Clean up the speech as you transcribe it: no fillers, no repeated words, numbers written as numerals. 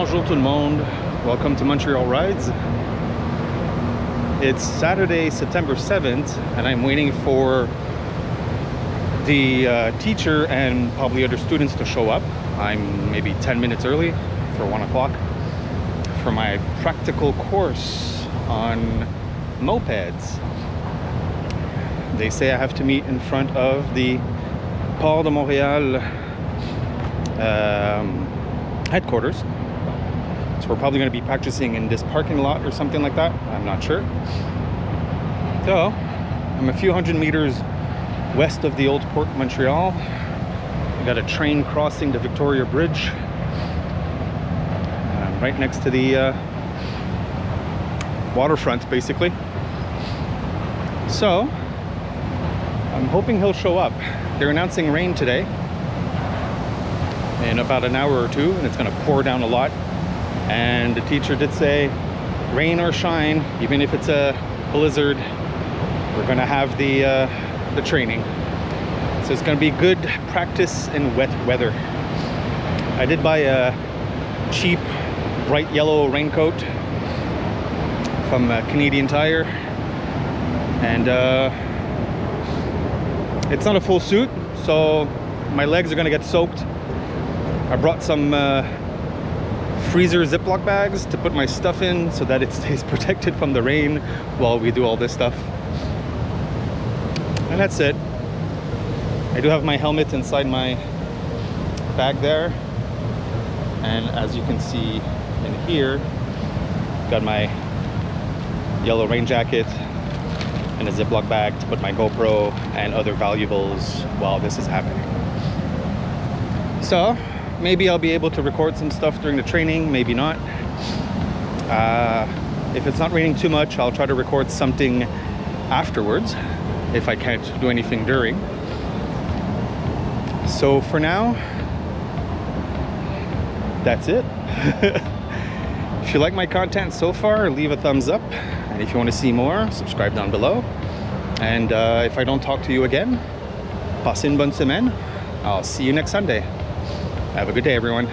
Bonjour tout le monde. Welcome to Montreal Rides. It's Saturday, September 7th, and I'm waiting for the teacher and probably other students to show up. I'm maybe 10 minutes early for 1 o'clock for my practical course on mopeds. They say I have to meet in front of the Port de Montreal headquarters. So we're probably going to be practicing in this parking lot or something like that. I'm not sure. So I'm a few hundred meters west of the old Port Montreal. I got a train crossing the Victoria Bridge right next to the waterfront, basically. So I'm hoping he'll show up. They're announcing rain today in about an hour or two, and it's going to pour down a lot. And the teacher did say, rain or shine, even if it's a blizzard, we're going to have the training. So it's going to be good practice in wet weather. I did buy a cheap bright yellow raincoat from Canadian Tire, and it's not a full suit, so my legs are going to get soaked. I brought some freezer Ziploc bags to put my stuff in so that it stays protected from the rain while we do all this stuff. And that's it. I do have my helmet inside my bag there, and as you can see in here, got my yellow rain jacket and a Ziploc bag to put my GoPro and other valuables while this is happening. So maybe I'll be able to record some stuff during the training, maybe not. If it's not raining too much, I'll try to record something afterwards if I can't do anything during. So for now, that's it. If you like my content so far, leave a thumbs up. And if you want to see more, subscribe down below. And if I don't talk to you again, passez une bonne semaine. I'll see you next Sunday. Have a good day, everyone.